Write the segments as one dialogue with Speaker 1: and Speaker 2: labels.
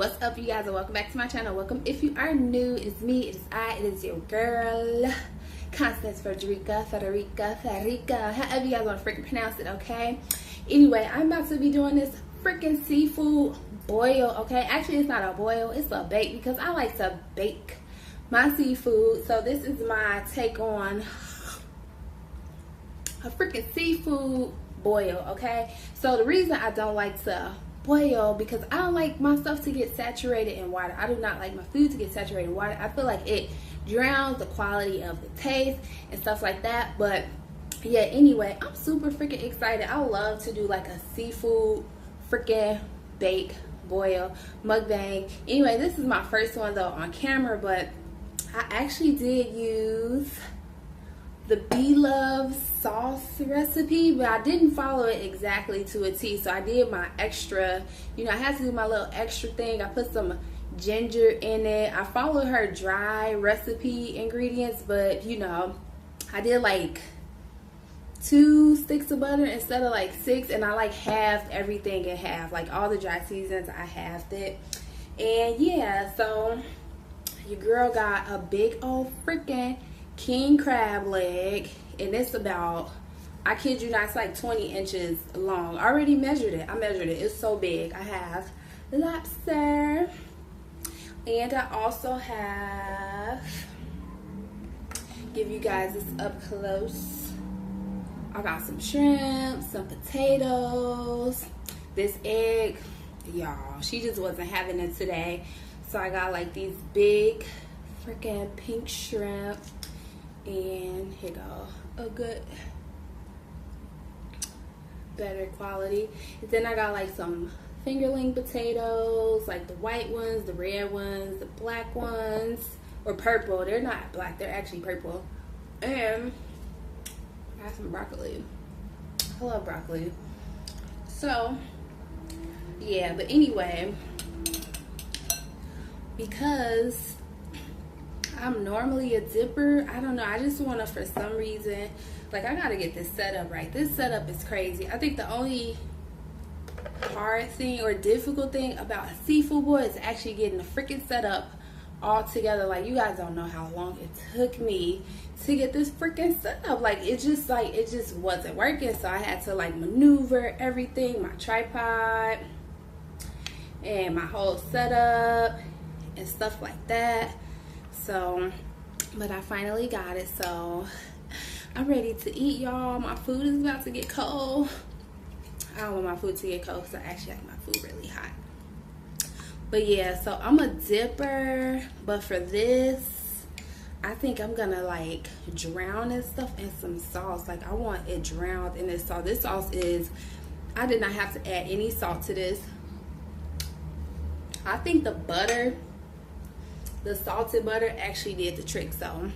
Speaker 1: What's up, you guys, and welcome back to my channel. Welcome if you are new. It's me, it is I, it is your girl Constance, Fredericka, however you guys want to freaking pronounce it, okay? Anyway, I'm about to be doing this freaking seafood boil, okay? Actually, it's not a boil, it's a bake, because I like to bake my seafood. So this is my take on a freaking seafood boil, okay? So the reason I don't like to boil, because I don't like my stuff to get saturated in water. I do not like my food to get saturated in water. I feel like it drowns the quality of the taste and stuff like that. But yeah, anyway, I'm super freaking excited. I love to do like a seafood freaking bake, boil, mukbang. Anyway, this is my first one though on camera, but I actually did use the Love sauce recipe, but I didn't follow it exactly to a T. So I did my extra, I had to do my little extra thing. I put some ginger in it. I followed her dry recipe ingredients, but I did like 2 sticks of butter instead of like 6, and I like halved everything in half, like all the dry seasons I halved it. And yeah, so your girl got a big old freaking king crab leg, and it's about, I kid you not, it's like 20 inches long. I already measured it. I measured it. It's so big. I have lobster, and I also have, give you guys this up close, I got some shrimp, some potatoes, this egg. Y'all, she just wasn't having it today, so I got like these big freaking pink shrimp. And here go a good, better quality. And then I got like some fingerling potatoes, like the white ones, the red ones, the black ones, or purple. They're not black, they're actually purple. And I got some broccoli. I love broccoli. So yeah, but anyway, because I'm normally a dipper, I don't know, I just want to, for some reason, like, I gotta get this setup right. This setup is crazy. I think the only hard thing or difficult thing about a seafood boil is actually getting the freaking setup all together. Like, you guys don't know how long it took me to get this freaking setup. Like, it just wasn't working. So I had to like maneuver everything, my tripod and my whole setup and stuff like that. So, but I finally got it, so I'm ready to eat, y'all. My food is about to get cold. I don't want my food to get cold because I actually like my food really hot. But yeah, so I'm a dipper, but for this, I think I'm gonna like drown this stuff in some sauce. Like, I want it drowned in this sauce. This sauce is, I did not have to add any salt to this. I think the butter, the salted butter actually did the trick. So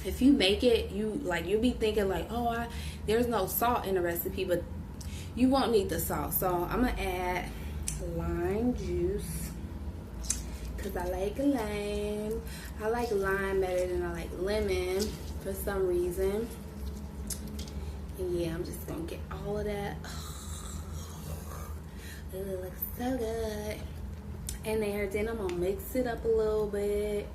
Speaker 1: if you make it, you'll be thinking like, oh, there's no salt in the recipe, but you won't need the salt. So I'm gonna add lime juice because I like lime. I like lime better than I like lemon for some reason. And yeah, I'm just gonna get all of that. It looks so good in there. Then I'm gonna mix it up a little bit,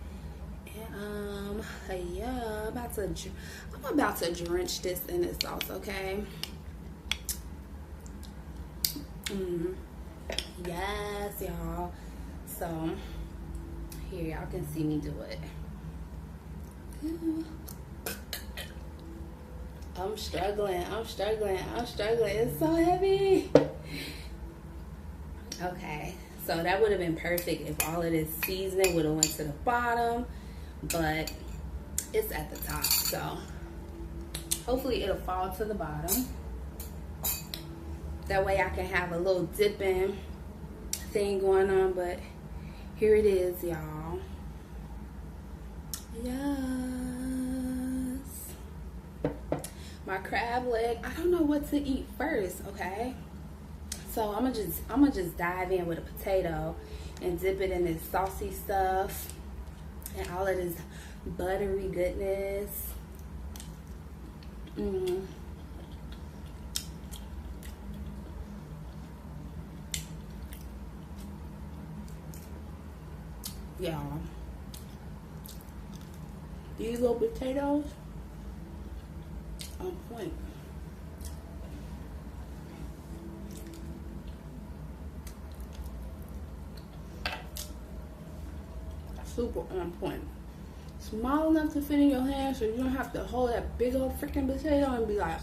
Speaker 1: and yeah, I'm about to drench this in this sauce, okay? Yes, y'all. So here, y'all can see me do it. I'm struggling. It's so heavy. Okay. So that would have been perfect if all of this seasoning would have went to the bottom, but it's at the top. So hopefully it'll fall to the bottom. That way I can have a little dipping thing going on, but here it is, y'all. Yes. My crab leg, I don't know what to eat first, okay? So I'm gonna just dive in with a potato and dip it in this saucy stuff and all of this buttery goodness. y'all. These little potatoes on point. Super on point. Small enough to fit in your hand so you don't have to hold that big old freaking potato and be like,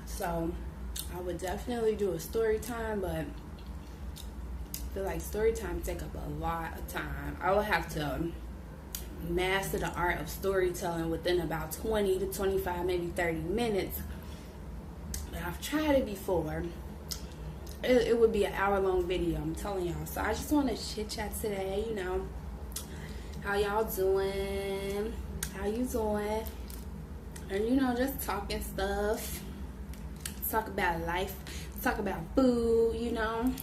Speaker 1: So I would definitely do a story time, but I feel like story time take up a lot of time. I would have to master the art of storytelling within about 20 to 25, maybe 30 minutes. But I've tried it before. It would be an hour-long video, I'm telling y'all. So I just want to chit-chat today, you know. How y'all doing? How you doing? And, you know, just talking stuff. Talk about life. Talk about food, you know.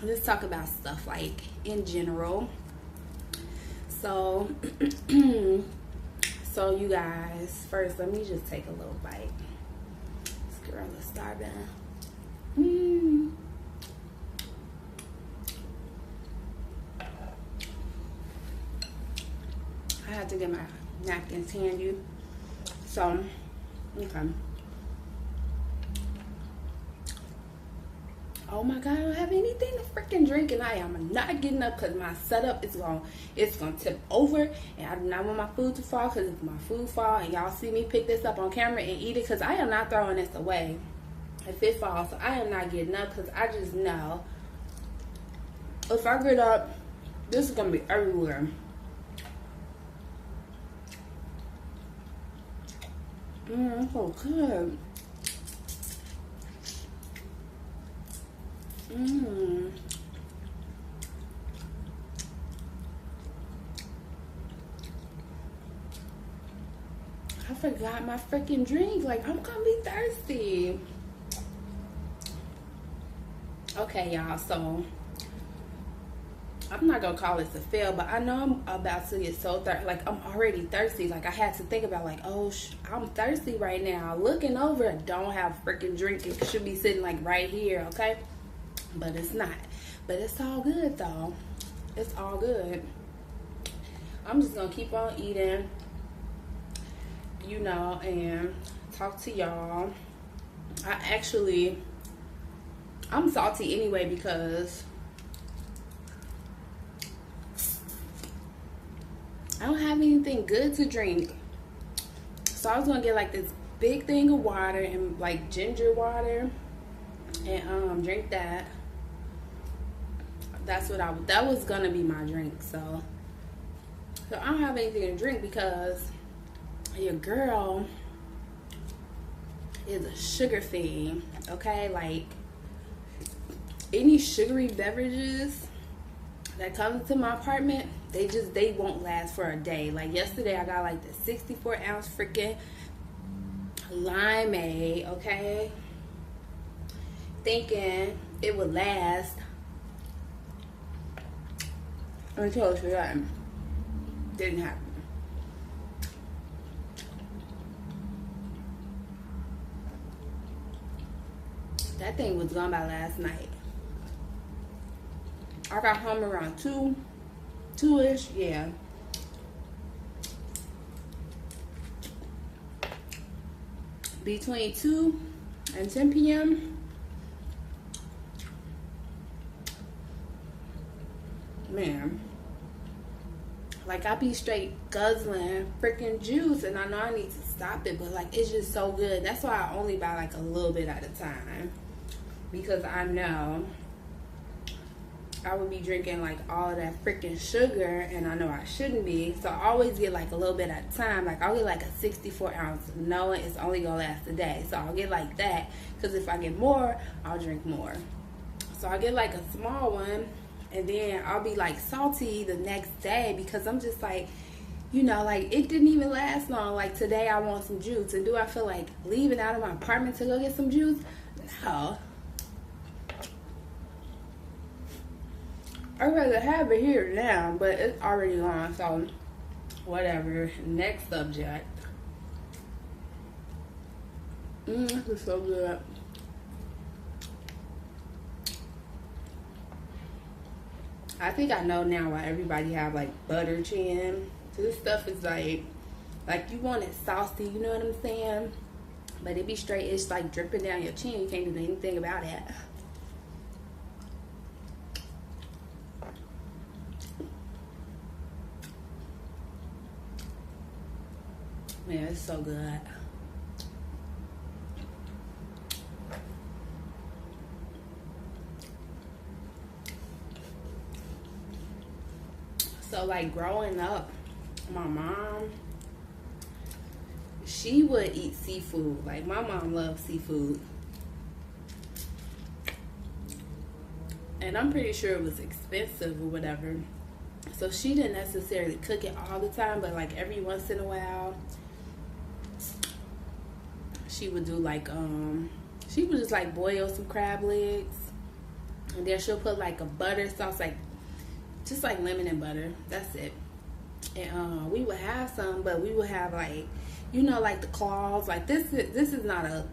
Speaker 1: Just talk about stuff, like, in general. So, so you guys, first, let me just take a little bite. This girl is starving. I had to get my napkins handy. So, okay. Oh my God, I don't have anything to freaking drink, and I am not getting up because my setup is it's gonna tip over, and I do not want my food to fall, because if my food fall and y'all see me pick this up on camera and eat it, because I am not throwing this away if it falls. So I am not getting up because I just know if I get up, this is gonna be everywhere. It's so good. I forgot my freaking drink. Like, I'm gonna be thirsty. Okay, y'all, so I'm not gonna call this a fail, but I know I'm about to get so thirsty. Like, I'm already thirsty. Like, I had to think about, like, oh, I'm thirsty right now. Looking over, I don't have freaking drink. It should be sitting, like, right here, okay? But it's not. But it's all good, though. It's all good. I'm just gonna keep on eating, you know, and talk to y'all. I'm salty anyway because I don't have anything good to drink. So I was gonna get like this big thing of water and like ginger water and drink that. That was gonna be my drink. So I don't have anything to drink because your girl is a sugar fiend, okay? Like, any sugary beverages that come to my apartment, they won't last for a day. Like, yesterday I got like the 64 ounce freaking limeade, okay? Thinking it would last until it's done. Didn't happen. That thing was gone by last night. I got home around 2-ish, yeah. Between 2 and 10 p.m. Man, like, I be straight guzzling freaking juice, and I know I need to stop it, but like, it's just so good. That's why I only buy like a little bit at a time, because I know I would be drinking like all of that freaking sugar, and I know I shouldn't be. So I always get like a little bit at a time. Like, I'll get like a 64 ounce knowing it's only gonna last a day. So I'll get like that, because if I get more, I'll drink more. So I get like a small one, and then I'll be like salty the next day, because I'm just like, you know, like, it didn't even last long. Like, today I want some juice, and do I feel like leaving out of my apartment to go get some juice? No. I'd rather have it here now, but it's already gone. So Whatever. Next subject. This is so good. I think I know now why everybody have like butter chin. So this stuff is like you want it saucy, you know what I'm saying? But it be straight, it's like dripping down your chin. You can't do anything about it. Man, it's so good. So like growing up, my mom, she would eat seafood. Like my mom loves seafood. And I'm pretty sure it was expensive or whatever. So she didn't necessarily cook it all the time, but like every once in a while, she would do like, she would just like boil some crab legs. And then she'll put like a butter sauce, like just like lemon and butter. That's it. And we would have some, but we would have like, you know, like the claws. Like this is not a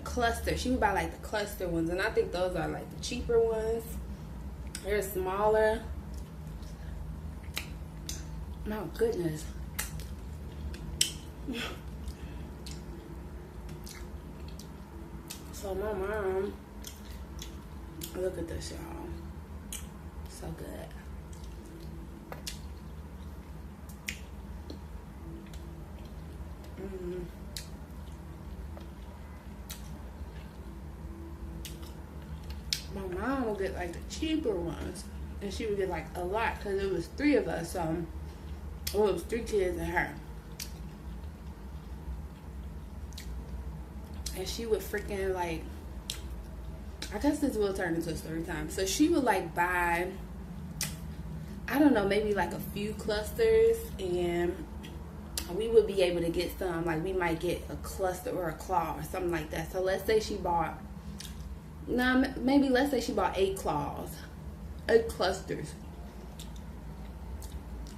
Speaker 1: cluster. She would buy like the cluster ones, and I think those are like the cheaper ones. They're smaller. My goodness. So my mom, look at this, y'all. So good. My mom would get like the cheaper ones, and she would get like a lot because it was 3 of us. So it was 3 kids and her, and she would freaking like, I guess this will turn into a story time. So she would like buy, I don't know, maybe like a few clusters, and we would be able to get some, like we might get a cluster or a claw or something like that. So let's say she bought, let's say she bought 8 claws, 8 clusters.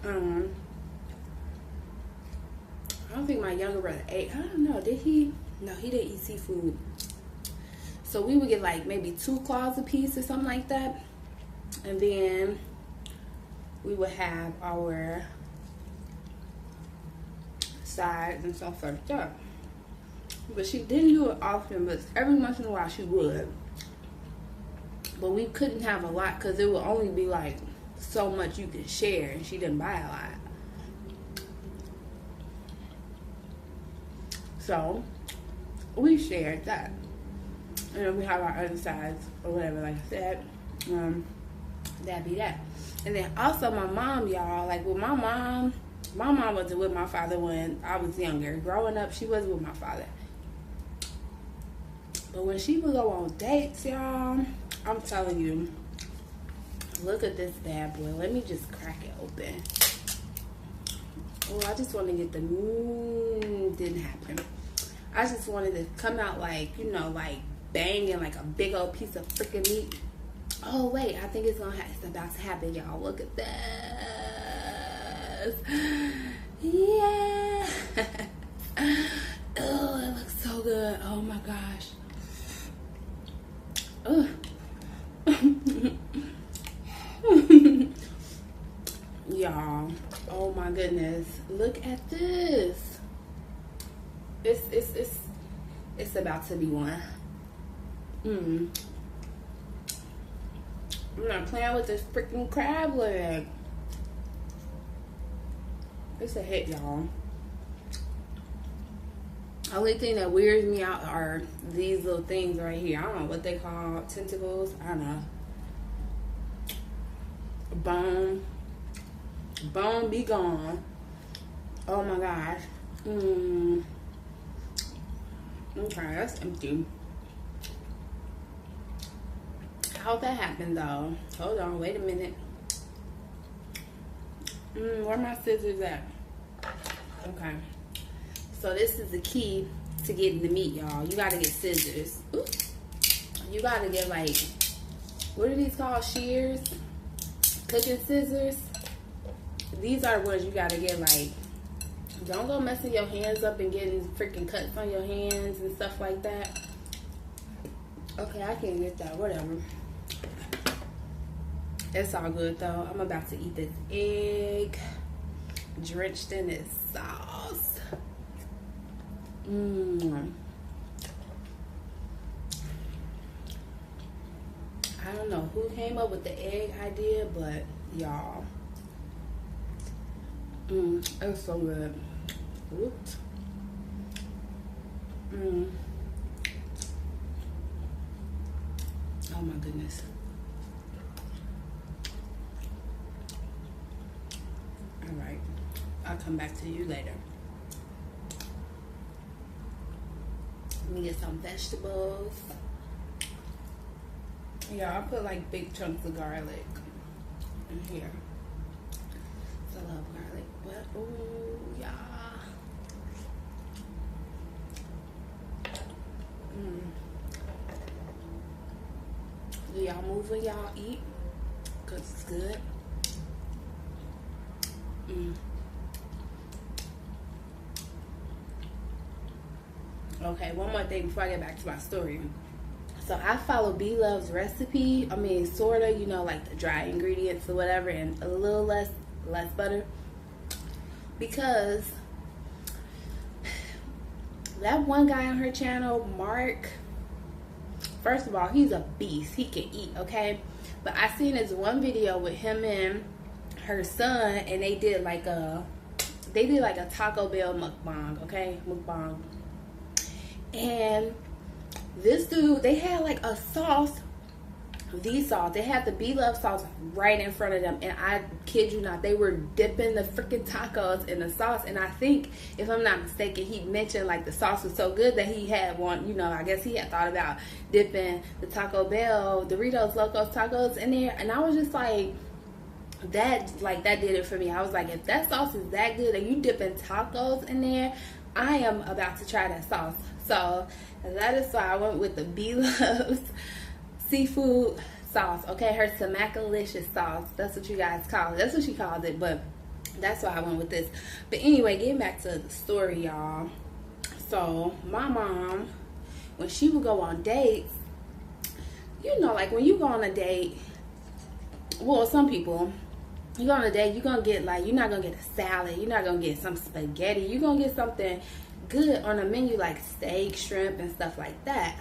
Speaker 1: I don't think my younger brother ate. I don't know. Did he? No, he didn't eat seafood. So we would get like maybe 2 claws a piece or something like that. And then we would have our sides and stuff like that. But she didn't do it often, but every once in a while she would. But we couldn't have a lot because it would only be like so much you could share, and she didn't buy a lot. So we shared that, and then we have our other sides or whatever. Like I said, that'd be that. And then also my mom, y'all, like with my mom wasn't with my father when I was younger. Growing up, she wasn't with my father. But when she would go on dates, y'all, I'm telling you, look at this bad boy. Let me just crack it open. Oh, I just want to get the didn't happen. I just wanted to come out like, you know, like banging like a big old piece of freaking meat. Oh wait, I think it's about to happen, y'all. Look at this. Yeah. Oh, it looks so good. Oh my gosh. Oh. Y'all, oh my goodness, look at this. It's about to be one. I'm not playing with this freaking crab leg. It's a hit, y'all. Only thing that weirds me out are these little things right here. I don't know what they call, tentacles. I don't know. Bone be gone. Oh my gosh. Okay, that's empty. How'd that happen though? Hold on, wait a minute. Where my scissors at? Okay. So this is the key to getting the meat, y'all. You gotta get scissors. Ooh. You gotta get like, what are these called? Shears? Cooking scissors? these are the ones you gotta get. Like, don't go messing your hands up and getting freaking cuts on your hands and stuff like that. Okay, I can't get that. Whatever. It's all good though. I'm about to eat this egg drenched in this sauce. I don't know who came up with the egg idea, but y'all, it's so good. Oops. Oh my goodness. All right, I'll come back to you later. Let me get some vegetables. Yeah, I put like big chunks of garlic in here. I love garlic, but ooh, yeah. Do y'all move when y'all eat? Cause it's good. Okay, one more thing before I get back to my story. So I follow B Love's recipe. I mean, sorta, you know, like the dry ingredients or whatever, and a little less butter, because that one guy on her channel, Mark, first of all, he's a beast. He can eat, okay? But I seen this one video with him and her son, and they did like a Taco Bell mukbang, okay? Mukbang. And this dude, they had like a sauce, the sauce. They had the B Love sauce right in front of them, and I kid you not, they were dipping the freaking tacos in the sauce. And I think, if I'm not mistaken, he mentioned like the sauce was so good that he had one, you know, I guess he had thought about dipping the Taco Bell Doritos Locos Tacos in there. And I was just like, that did it for me. I was like, if that sauce is that good and you dipping tacos in there, I am about to try that sauce. So that is why I went with the B Love's seafood sauce. Okay, her Smack-alicious sauce. That's what you guys call it. That's what she calls it, but that's why I went with this. But anyway, getting back to the story, y'all. So my mom, when she would go on dates, you know, like when you go on a date, well, some people, you go on a date, you're gonna get like, you're not gonna get a salad, you're not gonna get some spaghetti, you're gonna get something good on a menu like steak, shrimp, and stuff like that.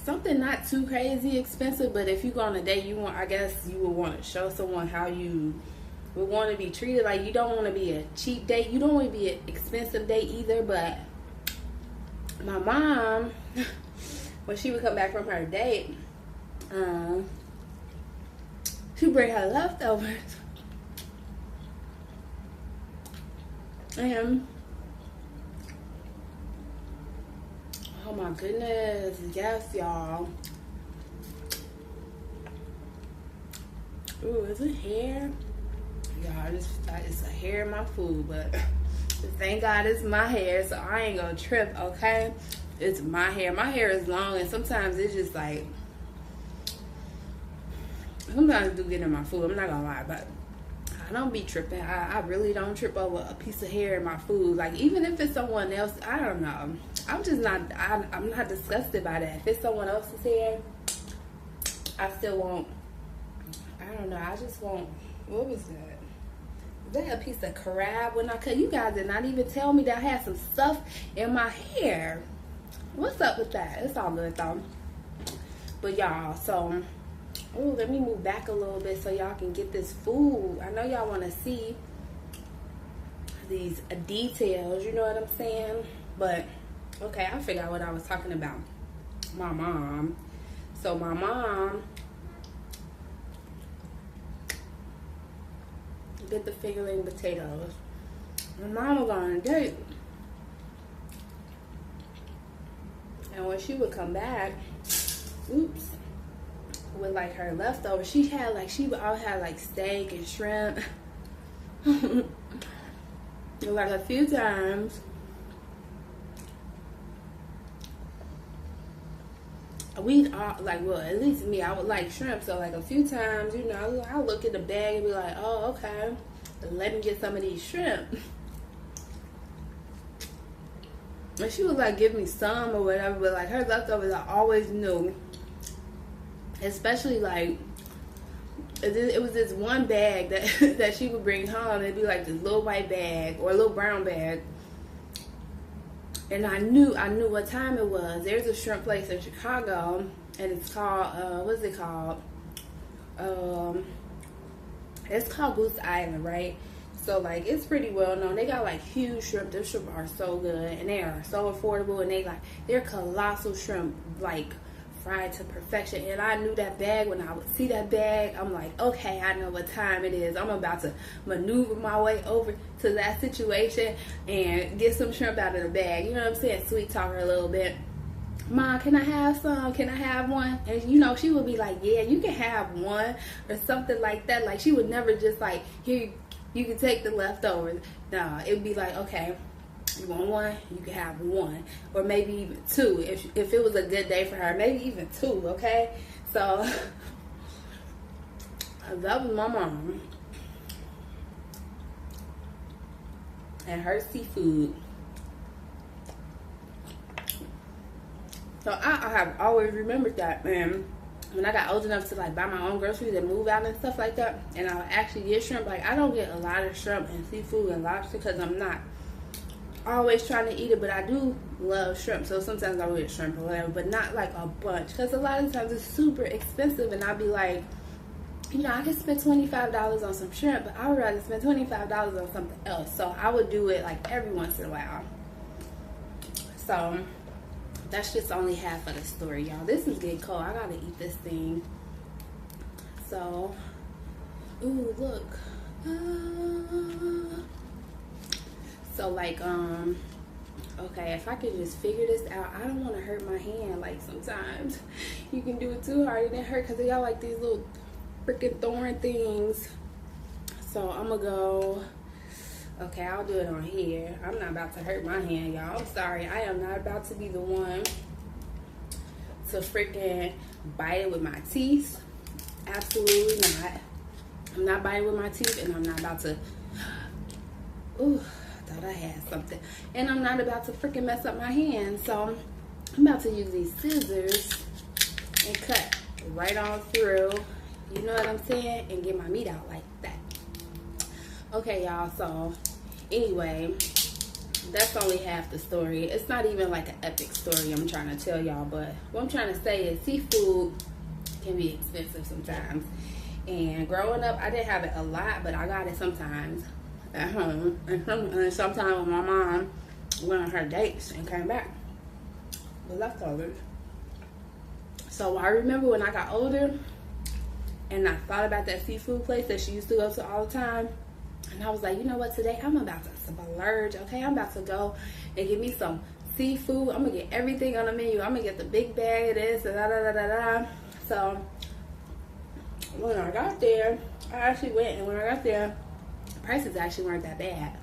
Speaker 1: Something not too crazy expensive, but if you go on a date, you want, I guess you would want to show someone how you would want to be treated. Like, you don't want to be a cheap date, you don't want to be an expensive date either. But my mom, when she would come back from her date, she bring her leftovers, and oh my goodness, yes, y'all. Ooh, is it hair? Y'all, it's a hair in my food, but thank God it's my hair, so I ain't gonna trip, okay? It's my hair. My hair is long, and sometimes it's just like, sometimes it do get in my food, I'm not gonna lie, but I don't be tripping. I really don't trip over a piece of hair in my food. Like, even if it's someone else, I don't know. I'm just not, I'm not disgusted by that. If it's someone else's hair, I still won't, I don't know, I just won't, what was that? Was that a piece of crab when I cut? You guys did not even tell me that I had some stuff in my hair. What's up with that? It's all good though. But y'all, so, oh, let me move back a little bit so y'all can get this food. I know y'all want to see these details, you know what I'm saying? But, okay, I figured out what I was talking about. My mom. So, my mom get the fingerling potatoes. My mom was on a date. And when she would come back, oops, with like her leftovers, she had like, she would all have like steak and shrimp. Like a few times we all like, well, at least me, I would like shrimp. So like a few times, you know, I'll look in the bag and be like, oh, okay, let me get some of these shrimp. And she would like give me some or whatever, but like her leftovers I always knew. Especially like it was this one bag that that she would bring home. It'd be like this little white bag or a little brown bag. And I knew what time it was. There's a shrimp place in Chicago, and it's called what's it called? It's called Goose Island, right? So like it's pretty well known. They got like huge shrimp. Their shrimp are so good, and they are so affordable, and they're colossal shrimp, like fried to perfection. And I knew that bag. When I would see that bag, I'm like, okay, I know what time it is. I'm about to maneuver my way over to that situation and get some shrimp out of the bag. You know what I'm saying? Sweet talk her a little bit. Mom, can I have some? Can I have one? And you know, she would be like, yeah, you can have one, or something like that. Like she would never just like, here, you can take the leftovers. Nah, it would be like, okay, you want one? You can have one, or maybe even two if it was a good day for her. Maybe even two. Okay, so that was my mom and her seafood. So I have always remembered that, man. When I got old enough to like buy my own groceries and move out and stuff like that, and I would actually get shrimp. Like I don't get a lot of shrimp and seafood and lobster because I'm not always trying to eat it, but I do love shrimp. So sometimes I will get shrimp or whatever, but not like a bunch because a lot of times it's super expensive, and I'll be like, you know, I could spend $25 on some shrimp, but I would rather spend $25 on something else. So I would do it like every once in a while. So that's just only half of the story, y'all. This is getting cold. I gotta eat this thing. So, ooh, look. So like, okay, if I could just figure this out, I don't want to hurt my hand. Like sometimes you can do it too hard and it hurt because they got like these little freaking thorn things. So I'm gonna go. Okay, I'll do it on here. I'm not about to hurt my hand, y'all. I'm sorry. I am not about to be the one to freaking bite it with my teeth. Absolutely not. I'm not biting with my teeth, and I'm not about to. Ooh, I thought I had something. And I'm not about to freaking mess up my hand. So I'm about to use these scissors and cut right on through. You know what I'm saying? And get my meat out like that. Okay, y'all, so anyway, that's only half the story. It's not even like an epic story I'm trying to tell y'all, but what I'm trying to say is seafood can be expensive sometimes. And growing up, I didn't have it a lot, but I got it sometimes at home. And sometimes when my mom went on her dates and came back with leftovers. So I remember when I got older and I thought about that seafood place that she used to go to all the time. And I was like, you know what, today I'm about to splurge, okay? I'm about to go and get me some seafood. I'm going to get everything on the menu. I'm going to get the big bag of this, and da-da-da-da-da. So, when I got there, I actually went, and when I got there, prices actually weren't that bad.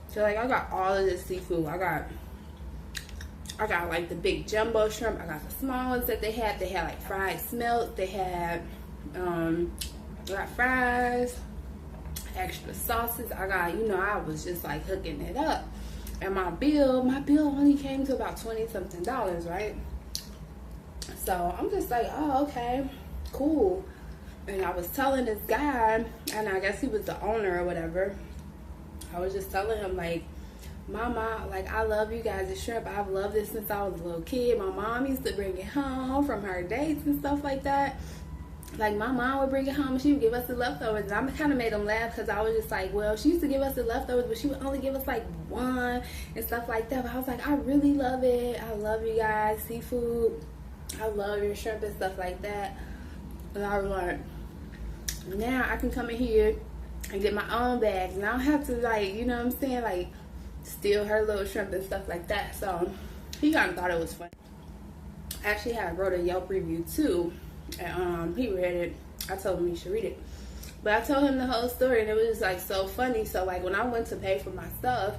Speaker 1: So, like, I got all of this seafood. I got like, the big jumbo shrimp. I got the small ones that they had. They had, like, fried smelt. They had, got fries. Extra sauces. I got, you know, I was just like hooking it up, and my bill only came to about $20 something, right? So I'm just like, oh, okay, cool. And I was telling this guy, and I guess he was the owner or whatever, I was just telling him like, my mom, like, I love you guys' shrimp. I've loved this since I was a little kid. My mom used to bring it home from her dates and stuff like that. Like, my mom would bring it home and she would give us the leftovers. And I kind of made them laugh because I was just like, well, she used to give us the leftovers, but she would only give us like one and stuff like that. But I was like, I really love it. I love you guys. Seafood. I love your shrimp and stuff like that. And I was like, now I can come in here and get my own bags. And I don't have to, like, you know what I'm saying? Like, steal her little shrimp and stuff like that. So he kind of thought it was funny. Actually, I wrote a Yelp review too. And he read it. I told him he should read it, but I told him the whole story, and it was just like so funny. So like when I went to pay for my stuff,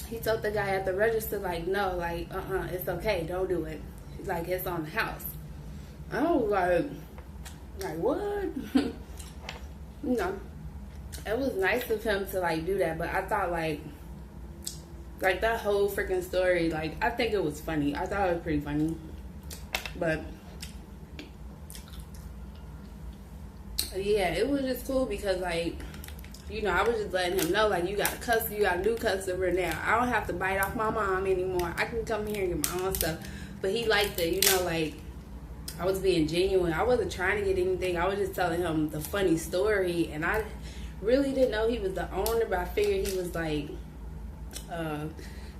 Speaker 1: he told the guy at the register like, no, like it's okay, don't do it. Like, it's on the house. I was like what? You know, it was nice of him to like do that, but I thought like that whole freaking story, like I think it was funny. I thought it was pretty funny, but yeah, it was just cool because like, you know, I was just letting him know like you got a new customer now. I don't have to bite off my mom anymore. I can come here and get my own stuff. But he liked it, you know, like I was being genuine. I wasn't trying to get anything. I was just telling him the funny story, and I really didn't know he was the owner, but I figured he was like, I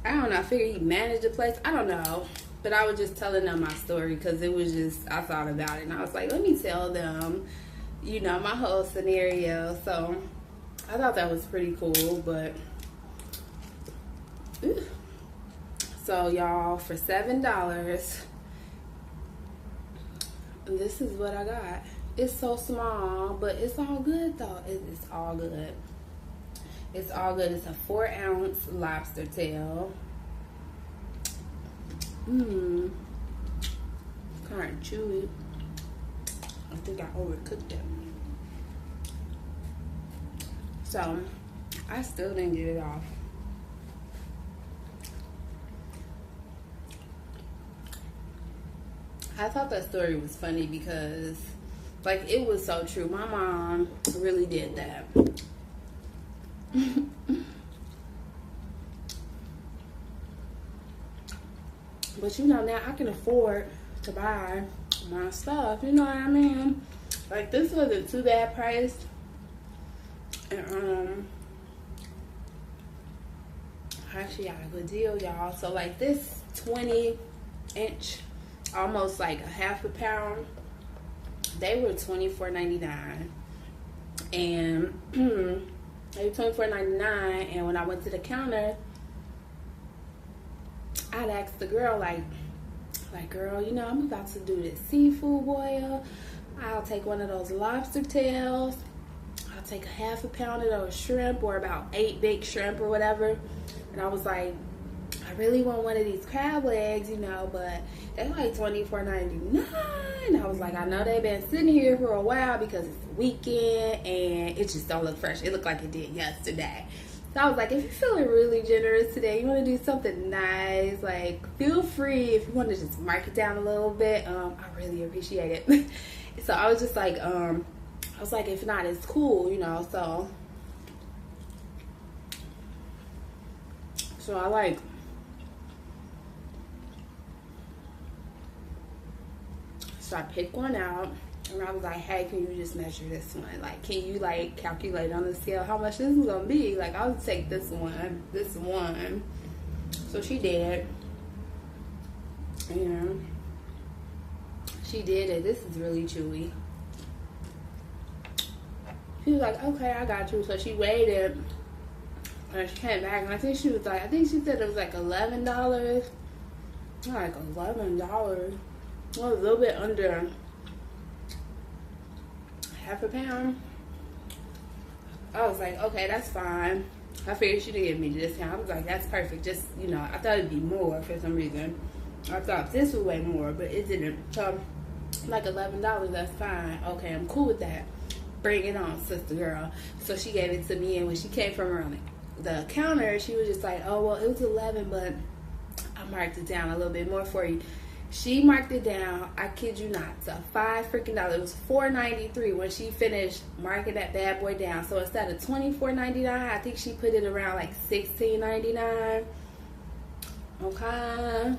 Speaker 1: don't know. I figured he managed the place. I don't know, but I was just telling them my story because it was just, I thought about it, and I was like, let me tell them, you know, my whole scenario. So I thought that was pretty cool, but so y'all, for $7, this is what I got. It's so small, but it's all good though. It's all good. It's all good. It's a 4-ounce lobster tail. Kind of chewy. I think I overcooked it. So I still didn't get it off. I thought that story was funny because, like, it was so true. My mom really did that. But, you know, now I can afford to buy my stuff. You know what I mean? Like, this wasn't too bad priced. And, actually got a good deal, y'all. So, like, this 20-inch, almost like a half a pound, they were $24.99, and they were $24.99. And when I went to the counter, I'd asked the girl like girl, you know, I'm about to do this seafood boil. I'll take one of those lobster tails. I'll take a half a pound of those shrimp, or about 8 big shrimp or whatever. And I was like, I really want one of these crab legs, you know, but they're like $24.99. I was like, I know they've been sitting here for a while because it's the weekend and it just don't look fresh. It looked like it did yesterday. So I was like, if you're feeling really generous today, you want to do something nice, like, feel free. If you want to just mark it down a little bit, I really appreciate it. So I was just like, if not, it's cool, you know. So I like, so I picked one out, and I was like, hey, can you just measure this one? Like, can you, like, calculate on the scale how much this is going to be? Like, I'll take this one. So she did. And she did it. This is really chewy. She was like, okay, I got you. So she weighed it, and she came back, and I think she said it was like $11. Like, $11. Well, a little bit under half a pound. I was like, okay, that's fine. I figured she'd give me the discount. I was like, that's perfect. Just, you know, I thought it'd be more for some reason. I thought this would weigh more, but it didn't. So, like, $11, that's fine. Okay, I'm cool with that. Bring it on, sister girl. So she gave it to me, and when she came from around the counter, she was just like, oh, well, it was 11, but I marked it down a little bit more for you. She marked it down, I kid you not, so $5 freaking. It was $4.93 when she finished marking that bad boy down. So instead of $24.99, I think she put it around like $16.99. Okay.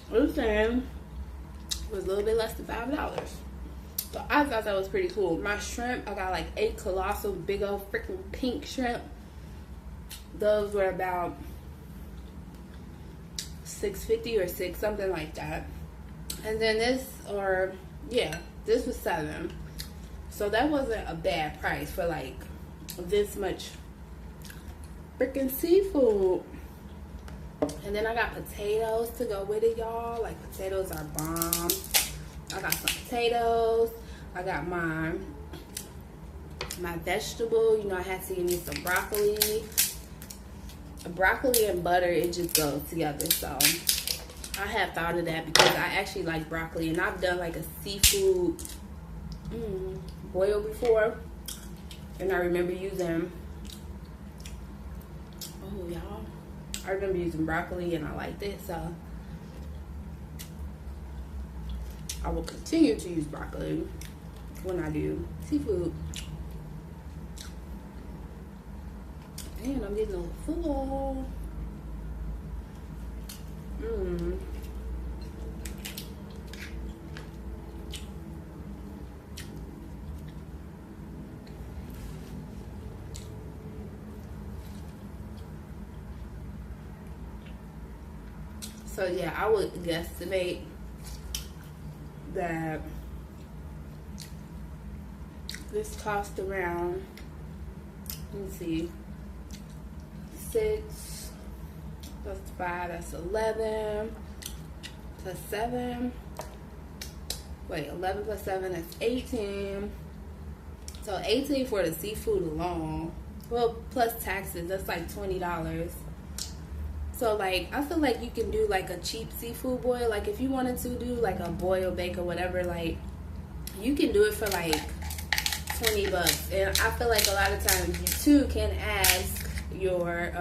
Speaker 1: Listen, it was a little bit less than $5. So I thought that was pretty cool. My shrimp, I got like 8 colossal big old freaking pink shrimp. Those were about $6.50 or $6, something like that. And then this was $7. So that wasn't a bad price for like this much freaking seafood. And then I got potatoes to go with it, y'all. Like, potatoes are bomb. I got some potatoes. I got my vegetable. You know, I had to give me some broccoli. Broccoli and butter, it just goes together. So I have thought of that because I actually like broccoli, and I've done like a seafood boil before, and I remember using, oh y'all, I remember using broccoli and I liked it, so I will continue to use broccoli when I do seafood. And I'm getting a little full. So yeah, I would guesstimate that this cost around, let me see, 6 plus 5, that's 11 plus 7. Wait, 11 plus 7, that's 18. So 18 for the seafood alone. Well, plus taxes, that's like $20. So like, I feel like you can do like a cheap seafood boil. Like if you wanted to do like a boil, bake, or whatever, like you can do it for like $20. And I feel like a lot of times you too can ask your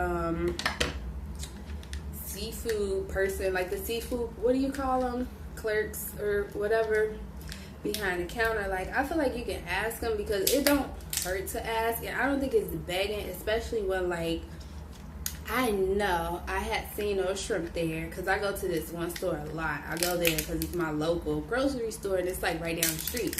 Speaker 1: seafood person, like the seafood, what do you call them, clerks or whatever, behind the counter. Like I feel like you can ask them because it don't hurt to ask, and I don't think it's begging, especially when like I know I had seen those shrimp there because I go to this one store a lot. I go there because it's my local grocery store and it's like right down the street.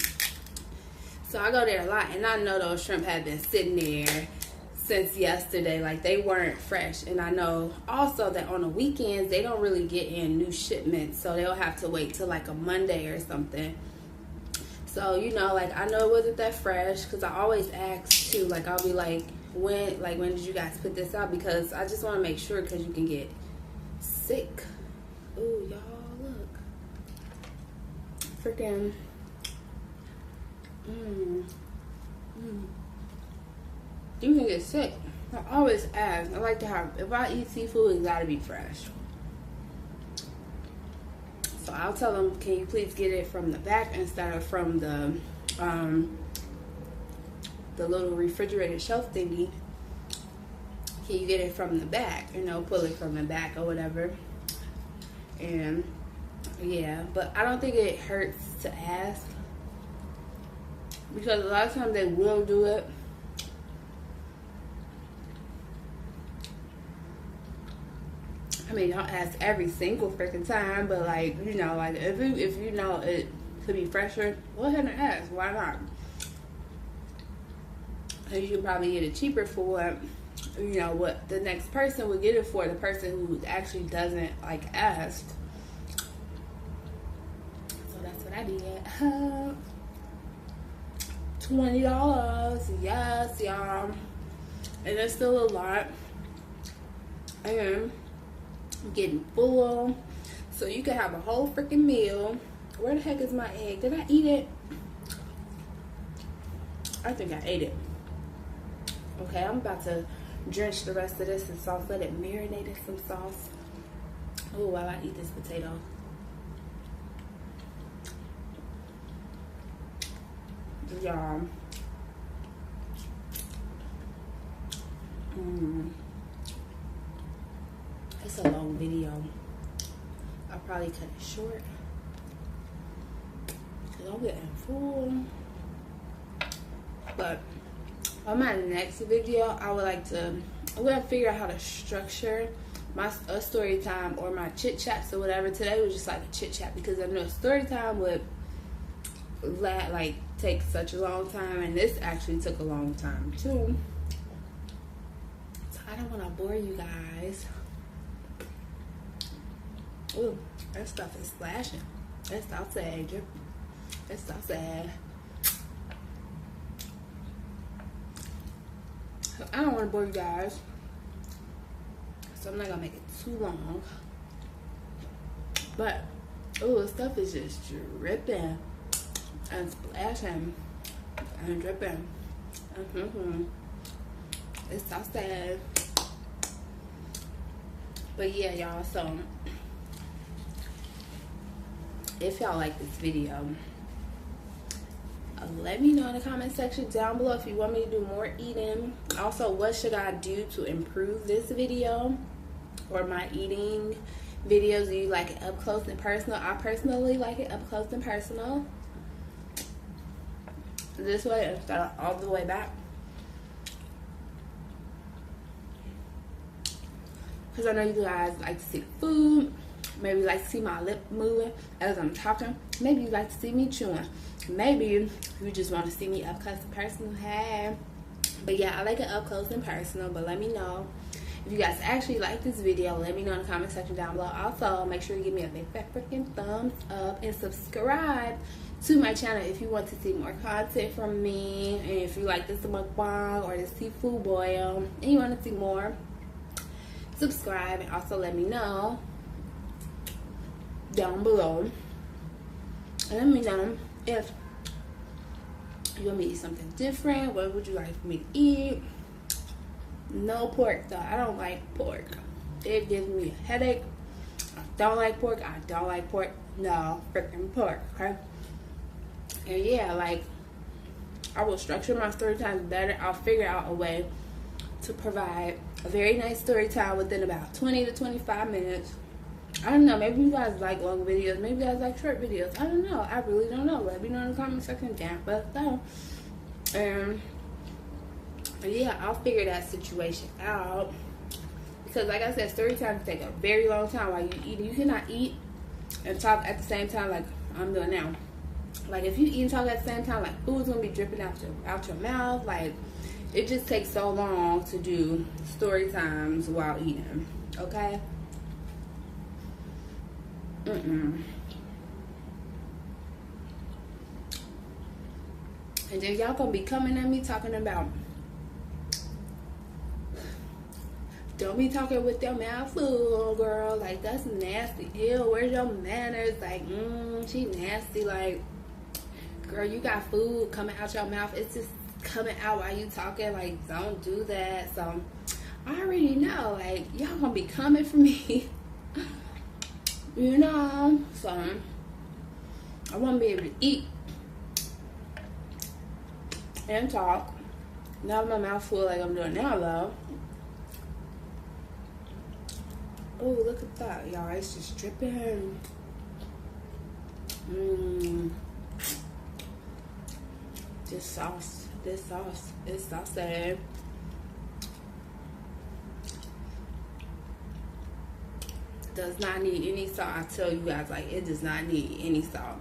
Speaker 1: So I go there a lot, and I know those shrimp have been sitting there since yesterday. Like they weren't fresh. And I know also that on the weekends they don't really get in new shipments, so they'll have to wait till like a Monday or something. So you know, like I know it wasn't that fresh because I always ask too. Like I'll be like, when did you guys put this out? Because I just want to make sure, because you can get sick. Ooh, y'all, look. Freaking. You can get sick. I always ask. I like to have, if I eat seafood, it gotta be fresh. So I'll tell them, can you please get it from the back instead of from the little refrigerated shelf thingy. Can you get it from the back? You know, pull it from the back or whatever. And yeah, but I don't think it hurts to ask, because a lot of times they will do it. I mean, don't ask every single freaking time, but like, you know, like if you know it could be fresher, go ahead and ask. Why not? You should probably get it cheaper for what, you know, what the next person would get it for, the person who actually doesn't like ask. So that's what I did. $20, yes, y'all, and it's still a lot. And I'm getting full, so you can have a whole freaking meal. Where the heck is my egg? Did I eat it? I think I ate it. Okay, I'm about to drench the rest of this in sauce. Let it marinate in some sauce. Oh, while I eat this potato. Y'all. It's a long video. I'll probably cut it short, because I'm getting full. But on my next video, I'm gonna figure out how to structure my story time or my chit chats or whatever. Today was just like a chit chat, because I know story time would like take such a long time, and this actually took a long time too. So I don't want to bore you guys. Ooh, that stuff is splashing. That's outside, drip. That's outside. I don't want to bore you guys, so I'm not gonna make it too long. But oh, stuff is just dripping and splashing and dripping. It's so sad. But yeah, y'all, so if y'all like this video. Let me know in the comment section down below if you want me to do more eating. Also, what should I do to improve this video or my eating videos? Do you like it up close and personal? I personally like it up close and personal. This way instead of all the way back. Because I know you guys like to see food. Maybe you like to see my lip moving as I'm talking. Maybe you like to see me chewing. Maybe you just want to see me up close and personal. Hey. But yeah, I like it up close and personal. But let me know if you guys actually like this video. Let me know in the comment section down below. Also, make sure you give me a big fat freaking thumbs up and subscribe to my channel if you want to see more content from me. And if you like this mukbang or the seafood boil and you want to see more, subscribe. And also let me know down below. And let me know if you want me to eat something different. What would you like for me to eat? No pork though. I don't like pork. It gives me a headache. I don't like pork. I don't like pork. No freaking pork. Okay. And yeah, like, I will structure my story times better. I'll figure out a way to provide a very nice story time within about 20 to 25 minutes. I don't know. Maybe you guys like long videos. Maybe you guys like short videos. I don't know. I really don't know. Let me know in the comment section down below. Yeah, I'll figure that situation out. Because like I said, story times take a very long time while you eat. You cannot eat and talk at the same time like I'm doing now. Like, if you eat and talk at the same time, like, food's gonna be dripping out your mouth. Like, it just takes so long to do story times while eating. Okay? And then y'all gonna be coming at me talking about, don't be talking with your mouth full, girl. Like, that's nasty. Ew, where's your manners? Like, she nasty. Like, girl, you got food coming out your mouth. It's just coming out while you talking. Like, don't do that. So, I already know. Like, y'all gonna be coming for me. You know? So, I want to be able to eat and talk. Not my mouth full like I'm doing now, though. Oh, look at that, y'all. It's just dripping. This sauce is saucy. Does not need any salt. I tell you guys, like, it does not need any salt.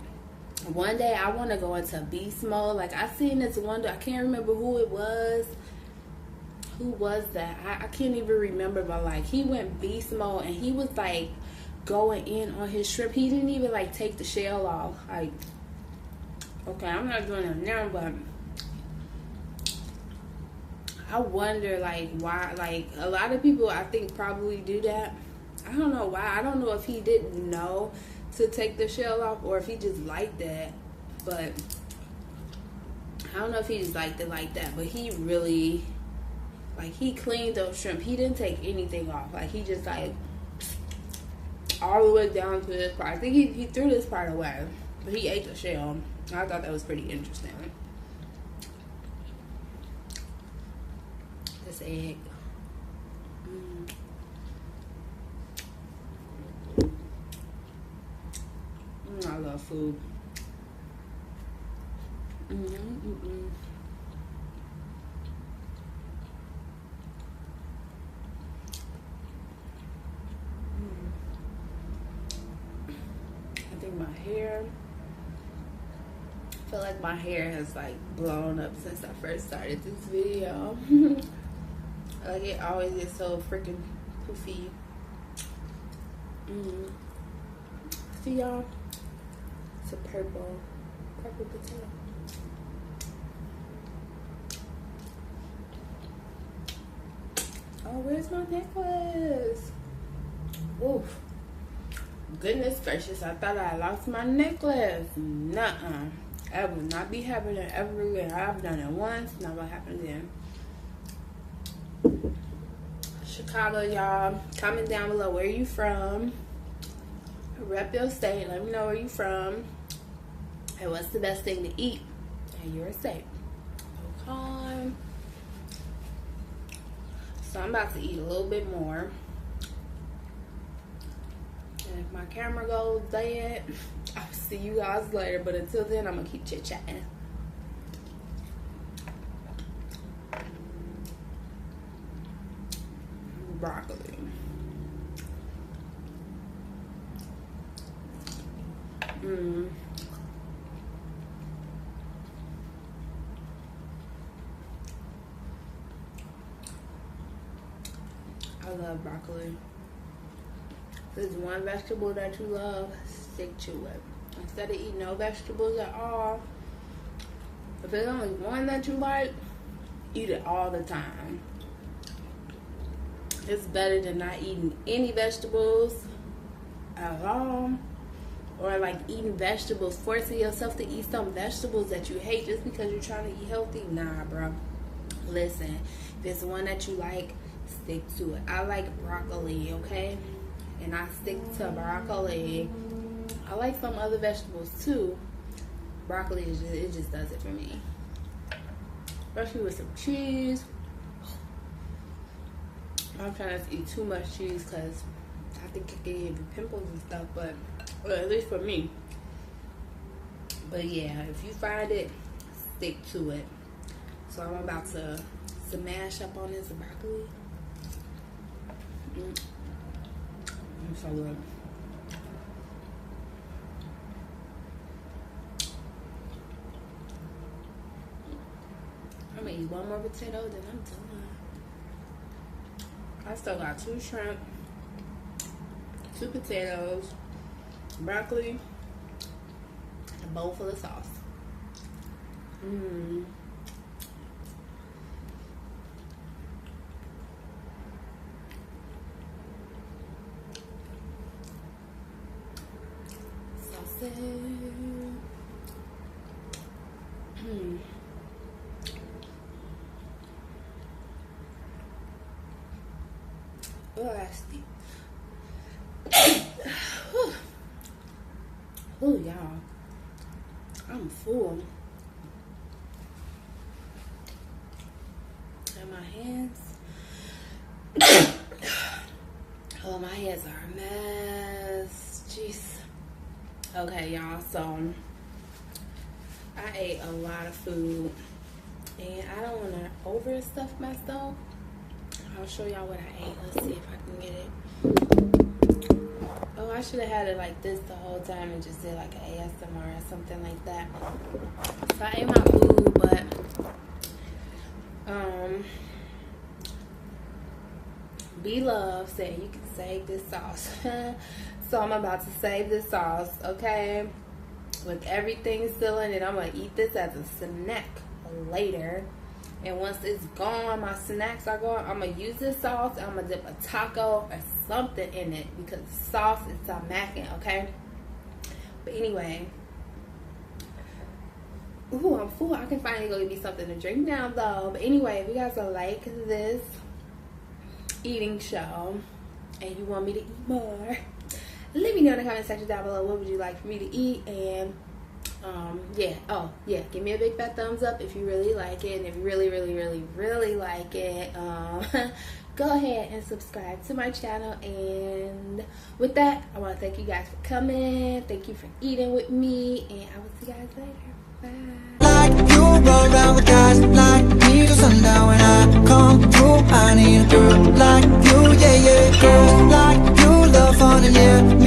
Speaker 1: One day I want to go into beast mode. Like, I seen this one, I can't remember who it was. Who was that? I can't even remember, but like, he went beast mode and he was like going in on his shrimp. He didn't even like take the shell off. Like, okay, I'm not doing it now, but I wonder, like, why. Like, a lot of people, I think, probably do that. I don't know why. I don't know if he didn't know to take the shell off or if he just liked that. But I don't know if he just liked it like that. But he really, like, he cleaned those shrimp. He didn't take anything off. Like, he just, like, all the way down to this part. I think he threw this part away. But he ate the shell. I thought that was pretty interesting. This egg. I love food. I think my hair, I feel like my hair has like blown up since I first started this video. Like, it always gets so freaking poofy. See, y'all? It's a purple potato. Oh, where's my necklace? Oof. Goodness gracious, I thought I lost my necklace. Nuh-uh. That will not be happening ever again. I've done it once, not gonna happen again. Chicago, y'all. Comment down below where you from. Rep your state. Let me know where you from and what's the best thing to eat in your state. Okay. So I'm about to eat a little bit more. And if my camera goes dead, I'll see you guys later. But until then, I'm going to keep chit-chatting. Broccoli. I love broccoli. If there's one vegetable that you love, stick to it. Instead of eating no vegetables at all, if there's only one that you like, eat it all the time. It's better than not eating any vegetables at all. Or like eating vegetables, forcing yourself to eat some vegetables that you hate just because you're trying to eat healthy. Nah, bro. Listen, if it's one that you like, stick to it. I like broccoli, okay? And I stick to broccoli. I like some other vegetables too. Broccoli, it just does it for me. Especially with some cheese. I'm trying not to eat too much cheese because I think it can give you pimples and stuff, but well, at least for me. But yeah, if you find it, stick to it. So I'm about to smash up on this broccoli. So good. I'm gonna eat one more potato, then I'm done. I still got 2 shrimp, 2 potatoes, broccoli, a bowl full of sauce. Sausage. Oh, that's deep. Oh, y'all. I'm full. And my hands. Oh, my hands are a mess. Jeez. Okay, y'all. So, I ate a lot of food. And I don't want to overstuff myself. I'll show y'all what I ate. Let's see if I can get it. Oh, I should have had it like this the whole time and just did like an ASMR or something like that. So I ate my food, but B-Love said you can save this sauce. So I'm about to save this sauce, okay? With everything still in it, I'm gonna eat this as a snack later. And once it's gone, my snacks are gone, I'm going to use this sauce. I'm going to dip a taco or something in it because the sauce is smacking, okay? But anyway. Ooh, I'm full. I can finally go get me something to drink now, though. But anyway, if you guys like this eating show and you want me to eat more, let me know in the comment section down below what would you like for me to eat. And yeah, oh yeah, give me a big fat thumbs up if you really like it, and if you really like it, go ahead and subscribe to my channel. And with that, I want to thank you guys for coming, thank you for eating with me, and I will see you guys later. Bye. Like you roll around with guys like me till sundown. When I come through, I need a girl like you, yeah, yeah. Girls like you love fun and yeah.